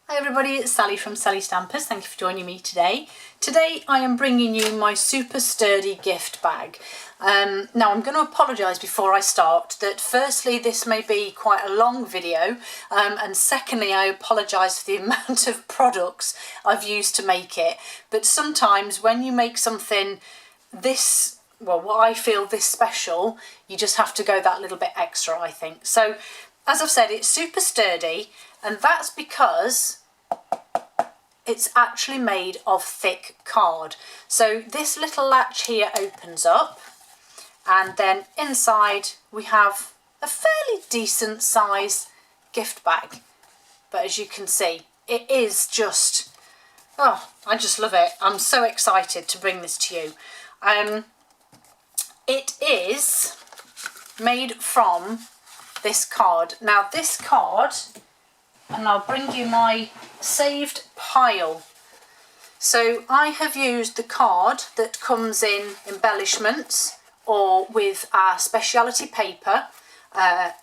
Hi everybody, it's Sally from Sallystampers. Thank you for joining me today. Today I am bringing you my super sturdy gift bag. Now I'm going to apologise before I start that firstly this may be quite a long video and secondly I apologise for the amount of products I've used to make it. But sometimes when you make something this, well, what I feel this special, you just have to go that little bit extra, I think. So as I've said, it's super sturdy, and that's because it's actually made of thick card. So this little latch here opens up, and then inside we have a fairly decent size gift bag. But as you can see, it is just, oh, I just love it. I'm so excited to bring this to you. It is made from this card. Now this card, and I'll bring you my saved pile. So I have used the card that comes in embellishments or with our speciality paper,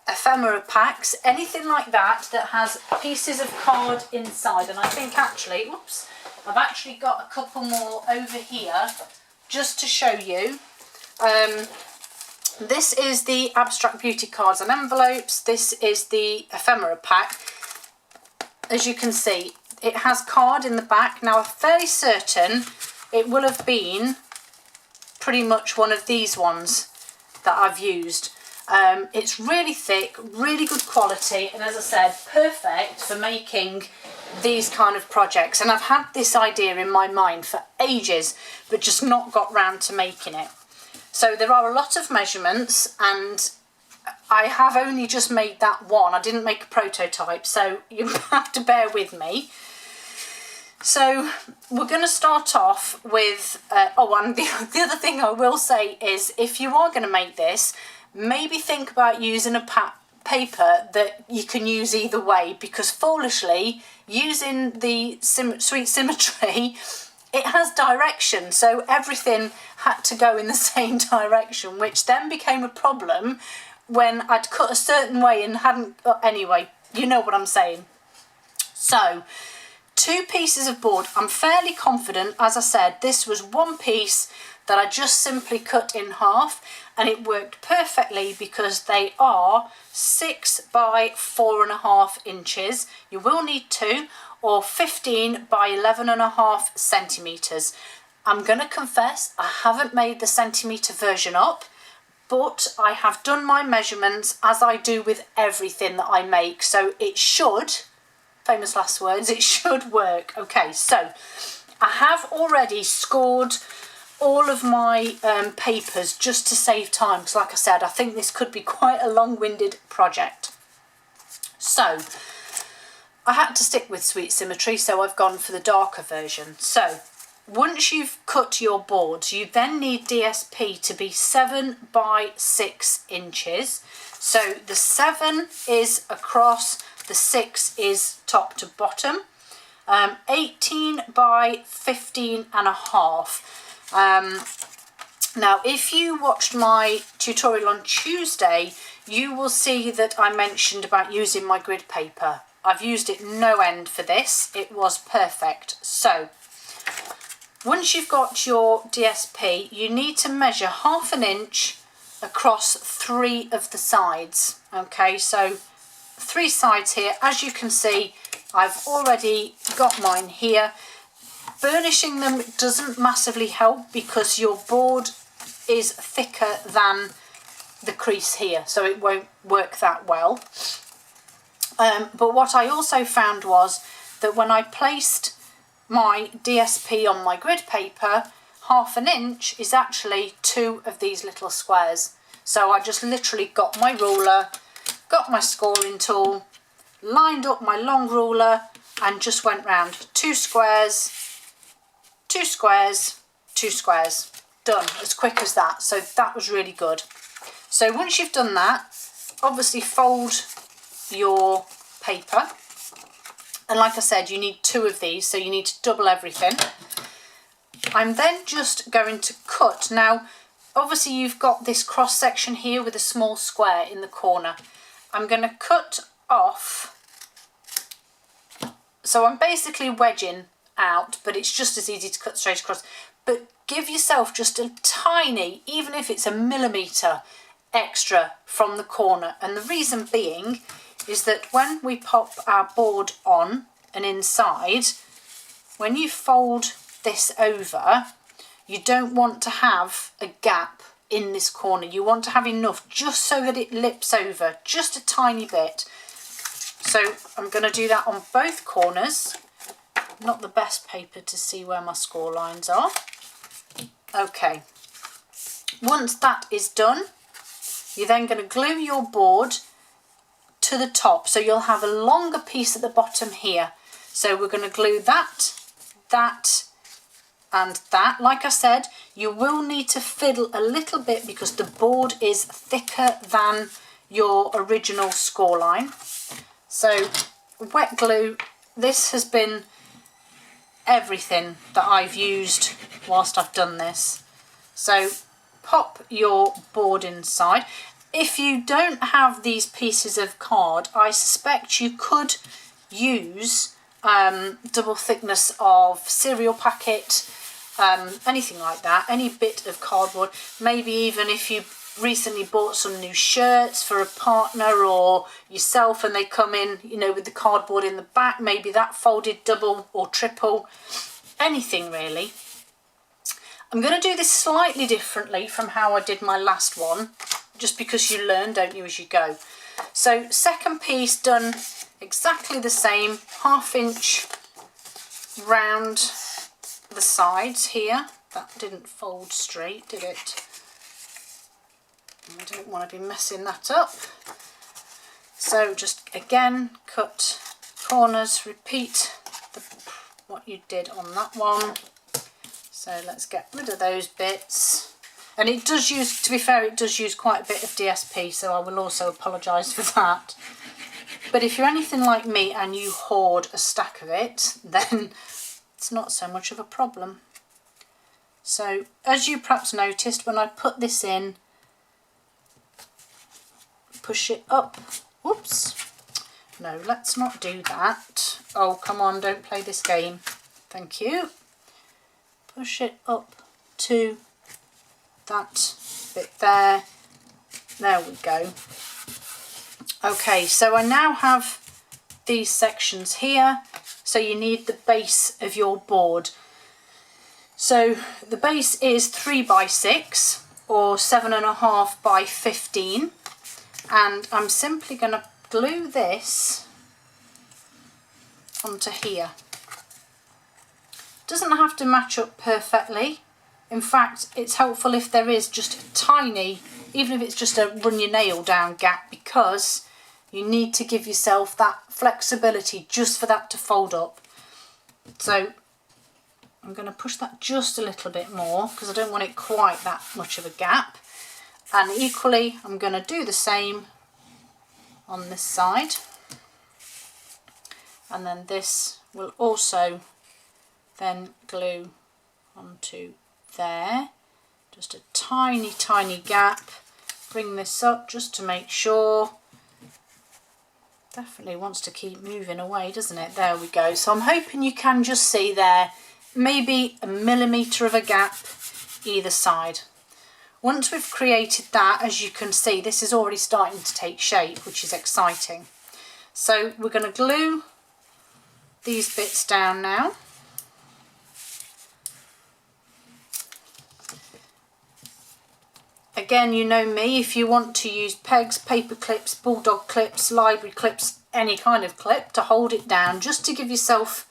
ephemera packs, anything like that that has pieces of card inside. And I think actually, whoops, I've actually got a couple more over here just to show you. This is the Abstract Beauty cards and envelopes. This is the ephemera pack. As you can see, it has card in the back. Now I'm fairly certain it will have been pretty much one of these ones that I've used. It's really thick, really good quality, and as I said, perfect for making these kind of projects. And I've had this idea in my mind for ages, but just not got round to making it. So there are a lot of measurements, and I have only just made that one. I didn't make a prototype, so you have to bear with me. So we're going to start off with, and the other thing I will say is, if you are going to make this, maybe think about using a paper that you can use either way, because foolishly, using the Sweet Symmetry, it has direction, so everything had to go in the same direction, which then became a problem when I'd cut a certain way and hadn't, anyway, you know what I'm saying. So, 2 pieces of board. I'm fairly confident, as I said, this was one piece that I just simply cut in half, and it worked perfectly because they are 6 by 4.5 inches. You will need 2, or 15 by 11.5 centimetres. I'm going to confess I haven't made the centimetre version up, but I have done my measurements as I do with everything that I make, so it should, famous last words, it should work. Okay, so I have already scored all of my papers just to save time, because like I said, I think this could be quite a long-winded project. So I had to stick with Sweet Symmetry, so I've gone for the darker version. So once you've cut your boards, you then need DSP to be 7 by 6 inches. So the 7 is across, the 6 is top to bottom. 18 by 15.5. Now if you watched my tutorial on Tuesday, you will see that I mentioned about using my grid paper. I've used it no end for this. It was perfect. So once you've got your DSP, you need to measure 1/2 inch across 3 of the sides. Okay, so 3 sides here. As you can see, I've already got mine here. Burnishing them doesn't massively help because your board is thicker than the crease here, so it won't work that well. But what I also found was that when I placed my DSP on my grid paper, 1/2 inch is actually 2 of these little squares. So I just literally got my ruler, got my scoring tool, lined up my long ruler, and just went round 2 squares, 2 squares, 2 squares. Done, as quick as that. So that was really good. So once you've done that, obviously fold your paper, and like I said, you need 2 of these, so you need to double everything. I'm then just going to cut. Now obviously you've got this cross section here with a small square in the corner. I'm going to cut off So I'm basically wedging out, but it's just as easy to cut straight across. But give yourself just a tiny, even if it's a millimetre extra from the corner. And the reason being is that when we pop our board on and inside, when you fold this over, you don't want to have a gap in this corner. You want to have enough just so that it lips over just a tiny bit. So I'm going to do that on both corners. Not the best paper to see where my score lines are. Okay, once that is done, you're then going to glue your board to the top, so you'll have a longer piece at the bottom here. So we're going to glue that, that and that. Like I said, you will need to fiddle a little bit because the board is thicker than your original score line. So wet glue, this has been everything that I've used whilst I've done this. So pop your board inside. If you don't have these pieces of card, I suspect you could use double thickness of cereal packet, anything like that, any bit of cardboard. Maybe even if you recently bought some new shirts for a partner or yourself and they come in, you know, with the cardboard in the back, maybe that folded double or triple, anything really. I'm going to do this slightly differently from how I did my last one, just because you learn, don't you, as you go. So second piece done exactly the same, 1/2 inch round the sides here. That didn't fold straight, did it? I don't want to be messing that up. So just again cut corners, repeat what you did on that one. So let's get rid of those bits. And it does use, to be fair, it does use quite a bit of DSP, so I will also apologise for that. But if you're anything like me and you hoard a stack of it, then it's not so much of a problem. So as you perhaps noticed, when I put this in, push it up. Whoops. No, let's not do that. Oh, come on, don't play this game. Thank you. Push it up to that bit there. There we go. Okay, so I now have these sections here. So you need the base of your board. So the base is 3x6 or 7.5 by 15. And I'm simply going to glue this onto here. Doesn't have to match up perfectly. In fact, it's helpful if there is just a tiny, even if it's just a run your nail down gap, because you need to give yourself that flexibility just for that to fold up. So I'm going to push that just a little bit more because I don't want it quite that much of a gap. And equally, I'm going to do the same on this side. And then this will also then glue onto there. Just a tiny, tiny gap. Bring this up just to make sure. Definitely wants to keep moving away, doesn't it? There we go. So I'm hoping you can just see there, maybe a millimetre of a gap either side. Once we've created that, as you can see, this is already starting to take shape, which is exciting. So we're going to glue these bits down now. Again, you know me, if you want to use pegs, paper clips, bulldog clips, library clips, any kind of clip to hold it down, just to give yourself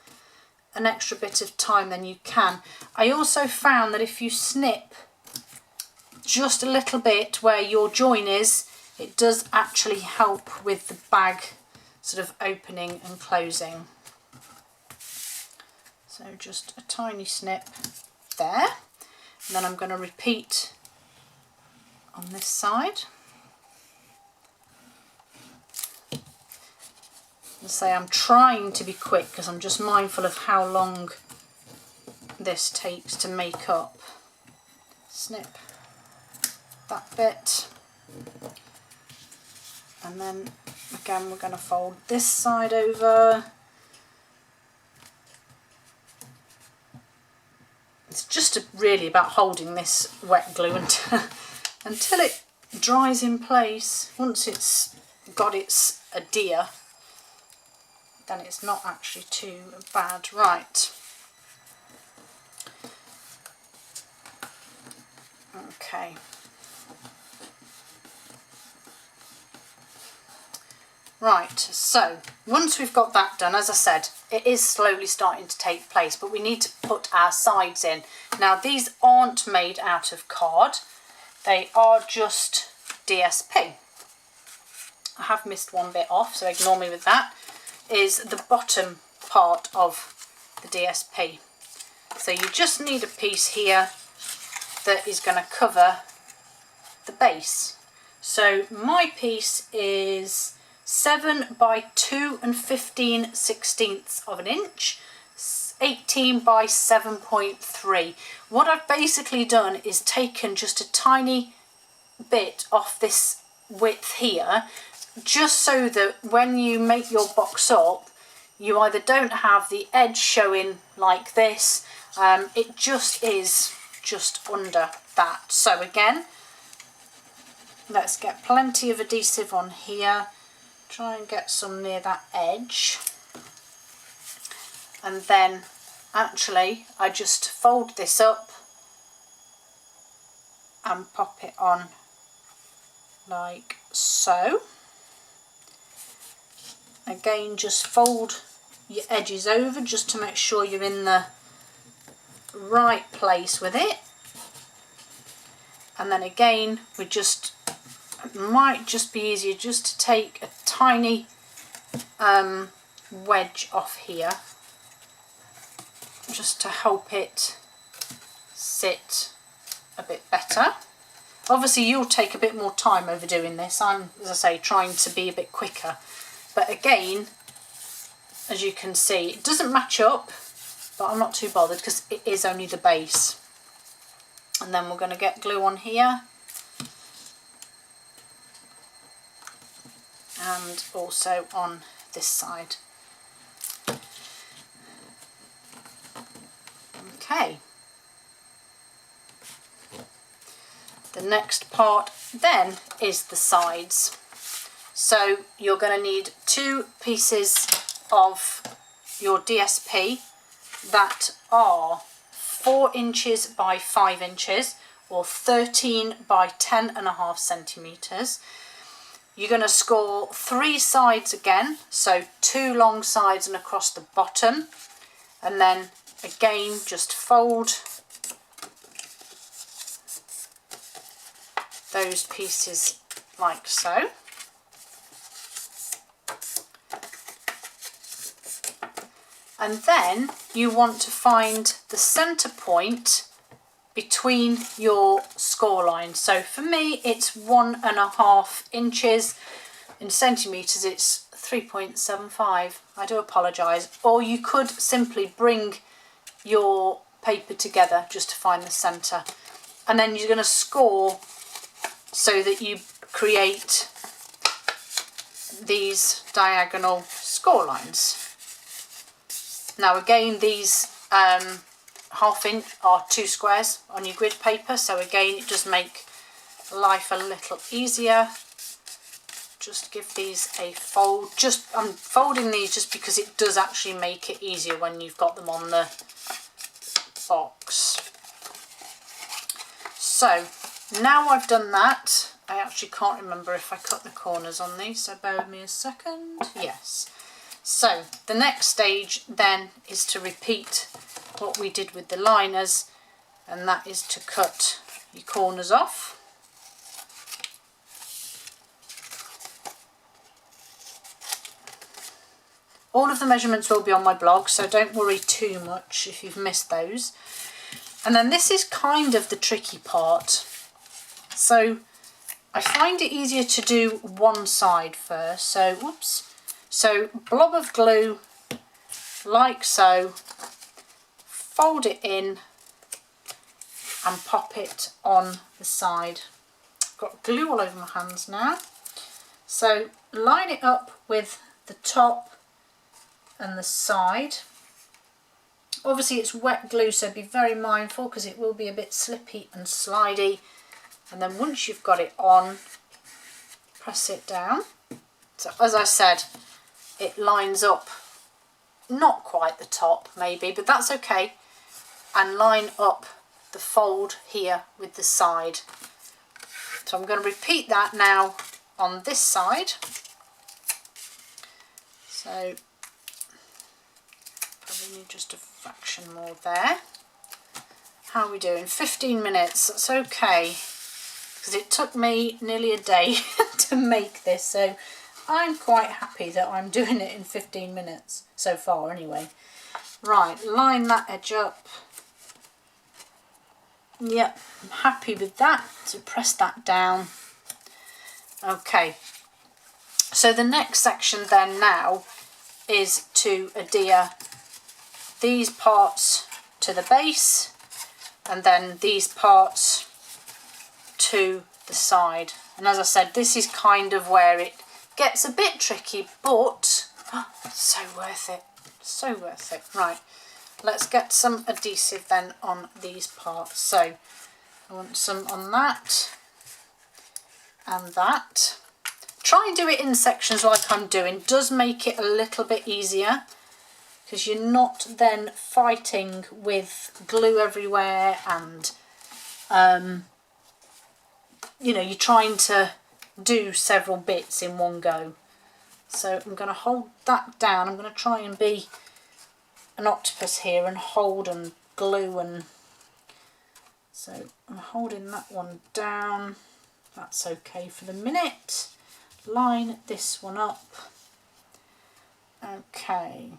an extra bit of time, then you can. I also found that if you snip just a little bit where your join is, it does actually help with the bag sort of opening and closing. So just a tiny snip there, and then I'm going to repeat on this side. And say I'm trying to be quick because I'm just mindful of how long this takes to make up. Snip that bit, and then again we're going to fold this side over, It's just really about holding this wet glue until it dries in place. Once it's got its adhere, then it's not actually too bad. Right. Okay. Right, so once we've got that done, as I said, it is slowly starting to take place, but we need to put our sides in. Now, these aren't made out of card. They are just DSP. I have missed one bit off, so ignore me with that. Is the bottom part of the DSP. So you just need a piece here that is going to cover the base. So my piece is 7 by 2 15/16 of an inch, 18 by 7.3. What I've basically done is taken just a tiny bit off this width here, just so that when you make your box up, you either don't have the edge showing like this, it just is just under that. So again, let's get plenty of adhesive on here. Try and get some near that edge, and then actually I just fold this up and pop it on like so. Again, just fold your edges over just to make sure you're in the right place with it, and then again we just, it might just be easier just to take a tiny wedge off here just to help it sit a bit better. Obviously you'll take a bit more time over doing this. I'm, as I say, trying to be a bit quicker, but again, as you can see, it doesn't match up, but I'm not too bothered because it is only the base. And then we're going to get glue on here, and also on this side. Okay. The next part then is the sides. So you're going to need 2 pieces of your DSP that are 4 inches by 5 inches or 13 by 10.5 centimetres. You're going to score 3 sides again, so 2 long sides and across the bottom, and then again just fold those pieces like so. And then you want to find the centre point between your score lines. So for me it's 1.5 inches. In centimetres it's 3.75. I do apologise. Or you could simply bring your paper together just to find the centre. And then you're going to score so that you create these diagonal score lines. Now again, these ½ inch are 2 squares on your grid paper, so again it does make life a little easier. Just give these a fold. I'm folding these just because it does actually make it easier when you've got them on the box. So now I've done that, I actually can't remember if I cut the corners on these, so bear with me a second. Yes. So the next stage then is to repeat what we did with the liners, and that is to cut your corners off. All of the measurements will be on my blog, so don't worry too much if you've missed those. And then this is kind of the tricky part. So I find it easier to do one side first. So, whoops. So blob of glue like so, fold it in and pop it on the side. I've got glue all over my hands now. So line it up with the top and the side, Obviously it's wet glue, so be very mindful because it will be a bit slippy and slidey. And then once you've got it on, press it down. So as I said, it lines up, not quite the top maybe, but that's okay, and line up the fold here with the side. So I'm going to repeat that now on this side. So probably need just a fraction more there. How are we doing? 15 minutes, that's okay, because it took me nearly a day to make this, so I'm quite happy that I'm doing it in 15 minutes so far anyway. Right, line that edge up. Yep, I'm happy with that, so press that down. Okay, so the next section then now is to adhere these parts to the base and then these parts to the side. And as I said, this is kind of where it gets a bit tricky, but so worth it, so worth it. Right, let's get some adhesive then on these parts. So I want some on that and that. Try and do it in sections like I'm doing. Does make it a little bit easier because you're not then fighting with glue everywhere and you know, you're trying to do several bits in one go. So I'm going to hold that down. I'm going to try and be an octopus here and hold and glue, and so I'm holding that one down. That's okay for the minute. Line this one up. Okay,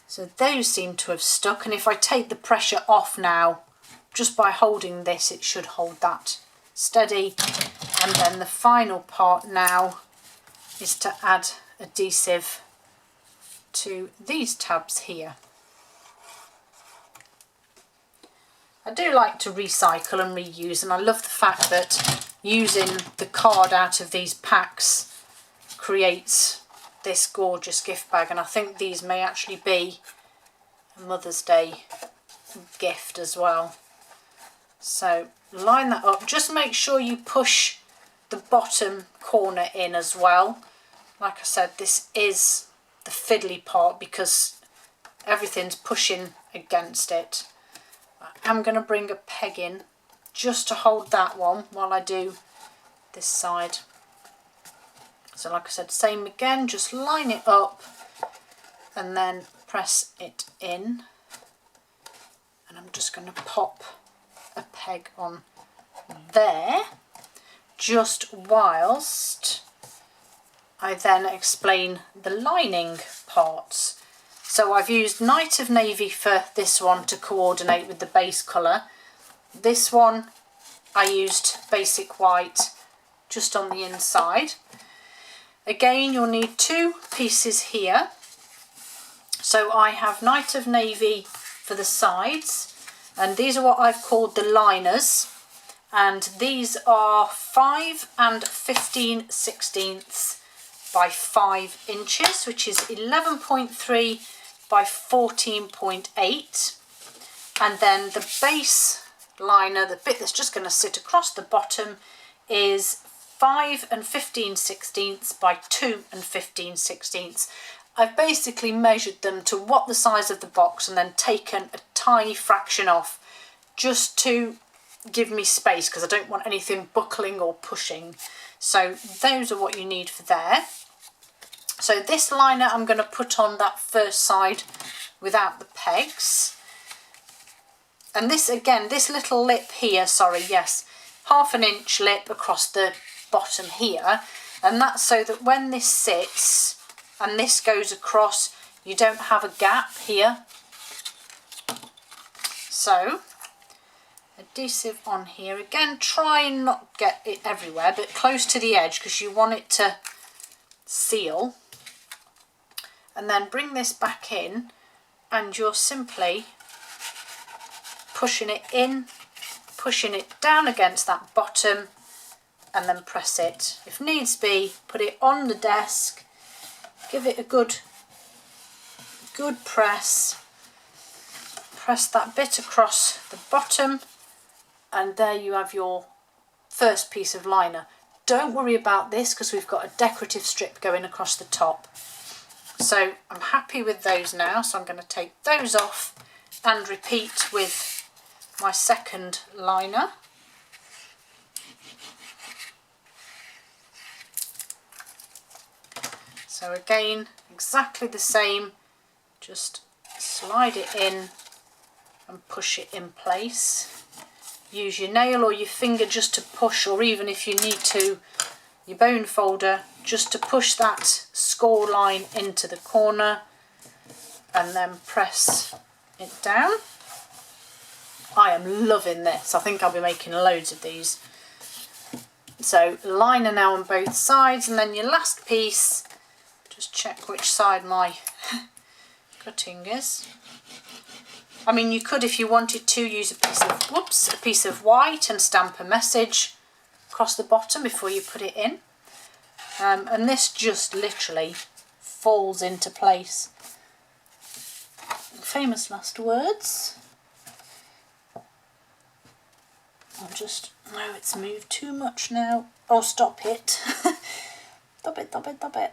so those seem to have stuck, and if I take the pressure off now just by holding this, it should hold that steady. And then the final part now is to add adhesive to these tabs here. I do like to recycle and reuse, and I love the fact that using the card out of these packs creates this gorgeous gift bag, and I think these may actually be a Mother's Day gift as well. So line that up, just make sure you push the bottom corner in as well. Like I said, this is the fiddly part because everything's pushing against it. I'm going to bring a peg in just to hold that one while I do this side. So like I said, same again, just line it up and then press it in. And I'm just going to pop a peg on there, just whilst I then explain the lining parts. So I've used Night of Navy for this one to coordinate with the base colour. This one I used Basic White just on the inside. Again, you'll need two pieces here. So I have Night of Navy for the sides, and these are what I've called the liners, and these are 5 15/16 by 5 inches, which is 11.3 by 14.8, and then the base liner, the bit that's just going to sit across the bottom, is 5 15/16 by 2 15/16. I've basically measured them to what the size of the box and then taken a tiny fraction off just to give me space because I don't want anything buckling or pushing. So those are what you need for there. So this liner I'm going to put on that first side without the pegs. And this again, this little lip here, sorry, yes, 1/2 inch lip across the bottom here, and that's so that when this sits and this goes across, you don't have a gap here. So adhesive on here again, try and not get it everywhere but close to the edge because you want it to seal, and then bring this back in and you're simply pushing it in, pushing it down against that bottom, and then press it. If needs be, put it on the desk, give it a good good press. Press that bit across the bottom, and there you have your first piece of liner. Don't worry about this because we've got a decorative strip going across the top. So I'm happy with those now, so I'm going to take those off and repeat with my second liner. So again, exactly the same, just slide it in and push it in place. Use your nail or your finger just to push, or even if you need to, your bone folder, just to push that score line into the corner and then press it down. I am loving this. I think I'll be making loads of these. So liner now on both sides, and then your last piece, just check which side my cutting is. I mean, you could, if you wanted to, use a piece of white and stamp a message across the bottom before you put it in. And this just literally falls into place. Famous last words. No, it's moved too much now. Oh, stop it. Stop it, stop it, stop it.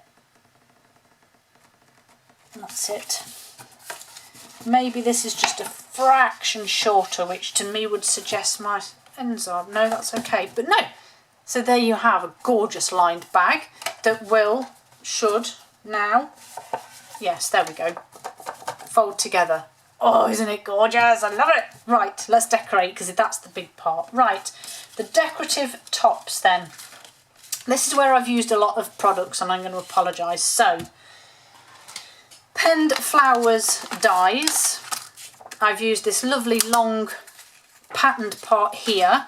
That's it. Maybe this is just a fraction shorter, which to me would suggest my ends are. No, that's okay, but no. So there you have a gorgeous lined bag that should now, yes, there we go, fold together. Oh, isn't it gorgeous? I love it. Right, let's decorate because that's the big part. Right, the decorative tops then. This is where I've used a lot of products and I'm going to apologise. So, Penned Flowers dies. I've used this lovely long patterned part here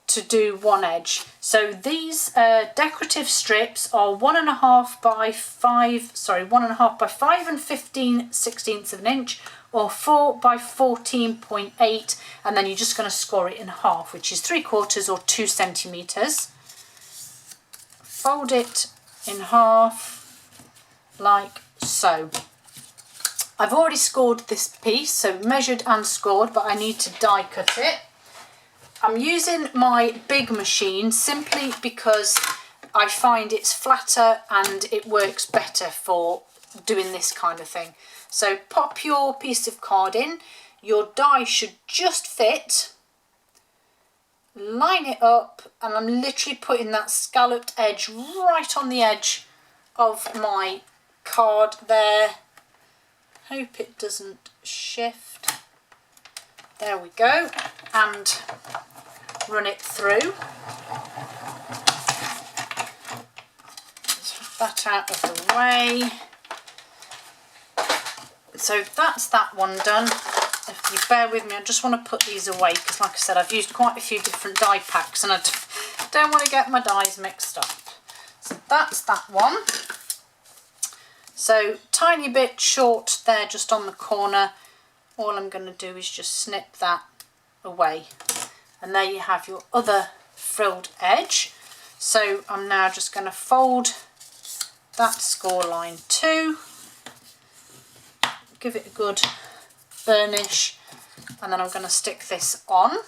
to do one edge. So these decorative strips are 1.5 by 5, sorry, 1.5 by 5 and 15/16 of an inch, or 4 by 14.8, and then you're just going to score it in half, which is 3/4 or 2 centimeters. Fold it in half like so. I've already scored this piece, so measured and scored, but I need to die cut it. I'm using my big machine simply because I find it's flatter and it works better for doing this kind of thing. So pop your piece of card in, your die should just fit, line it up, and I'm literally putting that scalloped edge right on the edge of my card there. Hope it doesn't shift. There we go, and run it through. Just have that out of the way. So that's that one done. If you bear with me, I just want to put these away because, like I said, I've used quite a few different die packs and I don't want to get my dies mixed up. So that's that one. So tiny bit short there just on the corner. All I'm going to do is just snip that away. And there you have your other frilled edge. So I'm now just going to fold that score line too. Give it a good burnish, and then I'm going to stick this on.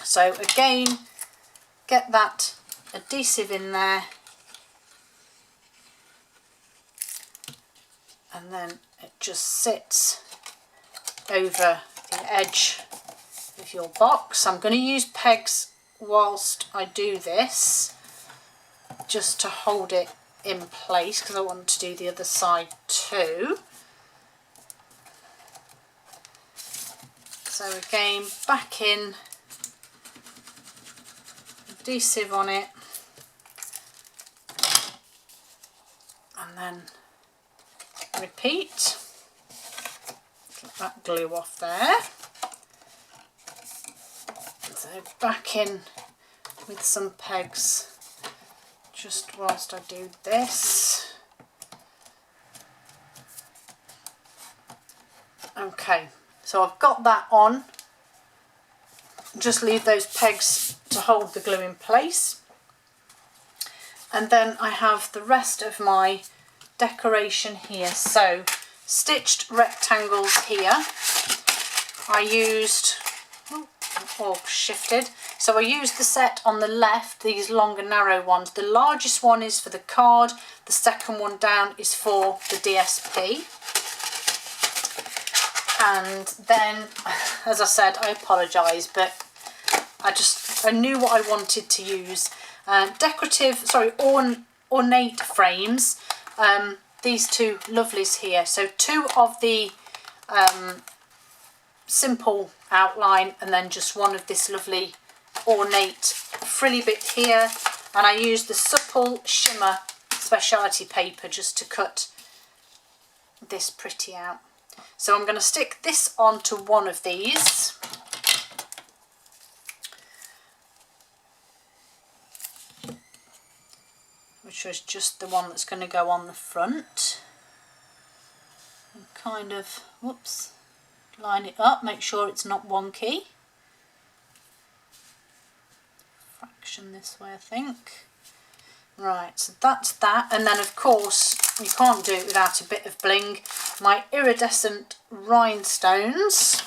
So again, get that adhesive in there, and then it just sits over the edge of your box. I'm going to use pegs whilst I do this, just to hold it in place because I want to do the other side too. So again, back in, adhesive on it, and then repeat. Get that glue off there. So back in with some pegs just whilst I do this. Okay. So I've got that on, just leave those pegs to hold the glue in place. And then I have the rest of my decoration here. So stitched rectangles here. I used, or shifted, so I used the set on the left, these longer narrow ones. The largest one is for the card, the second one down is for the DSP. And then, as I said, I apologise, but I knew what I wanted to use. Ornate frames. These two lovelies here. So two of the simple outline, and then just one of this lovely ornate frilly bit here. And I used the supple shimmer speciality paper just to cut this pretty out. So I'm going to stick this onto one of these. Which is just the one that's going to go on the front. And kind of, whoops, line it up, make sure it's not wonky. Fraction this way, I think. Right, so that's that. And then of course, you can't do it without a bit of bling. My iridescent rhinestones.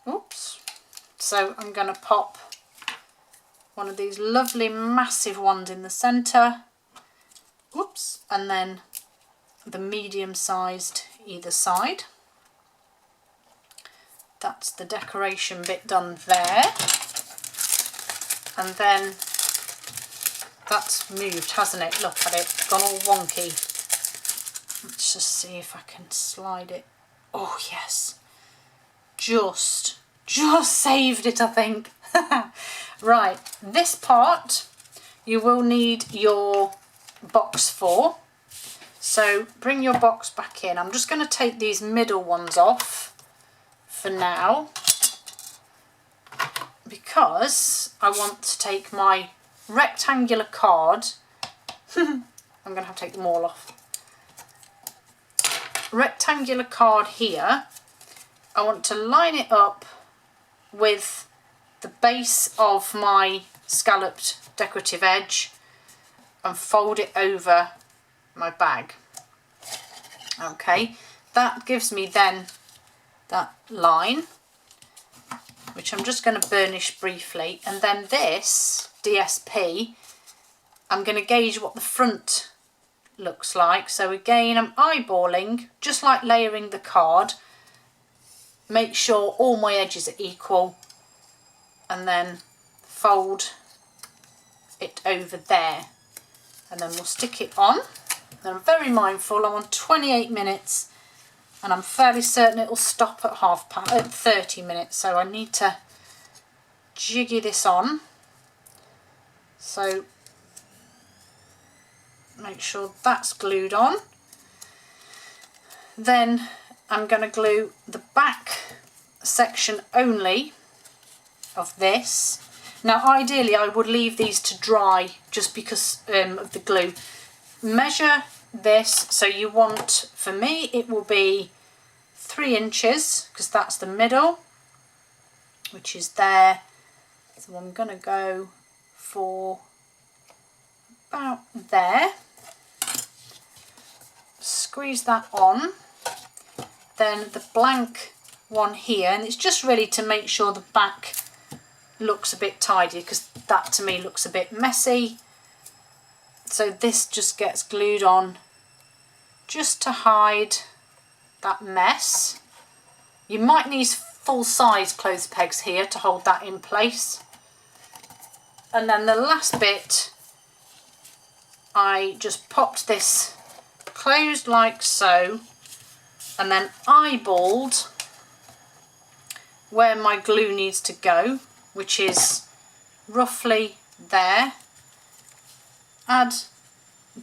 Oops. So I'm going to pop one of these lovely massive ones in the centre. Oops. And then the medium sized either side. That's the decoration bit done there. And then that's moved, hasn't it? Look at it, it's gone all wonky. Let's just see if I can slide it. Oh yes, just saved it, I think. Right, this part you will need your box for. So bring your box back in. I'm just going to take these middle ones off for now, because I want to take my rectangular card. I'm going to have to take them all off. Rectangular card here, I want to line it up with the base of my scalloped decorative edge and fold it over my bag. Okay, that gives me then that line, which I'm just going to burnish briefly, and then this DSP, I'm going to gauge what the front looks like. So again, I'm eyeballing, just like layering the card, make sure all my edges are equal, and then fold it over there, and then we'll stick it on. And I'm very mindful, I'm on 28 minutes, and I'm fairly certain it'll stop at 30 minutes, so I need to jiggy this on. So make sure that's glued on. Then I'm going to glue the back section only of this. Now ideally I would leave these to dry just because of the glue. Measure this, so you want, for me it will be 3 inches, because that's the middle, which is there. So I'm going to go for about there. Squeeze that on. Then the blank one here, and it's just really to make sure the back looks a bit tidy, because that to me looks a bit messy. So this just gets glued on just to hide that mess. You might need full-size clothes pegs here to hold that in place. And then the last bit, I just popped this closed like so, and then eyeballed where my glue needs to go, which is roughly there. Add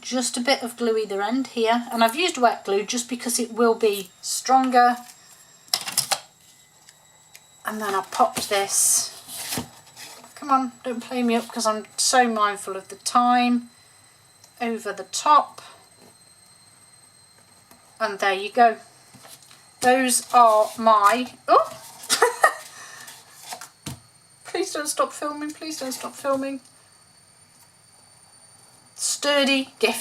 just a bit of glue either end here, and I've used wet glue just because it will be stronger. And then I popped this, come on, don't play me up because I'm so mindful of the time, over the top, and there you go. Those are my, oh please don't stop filming, please don't stop filming. Sturdy gift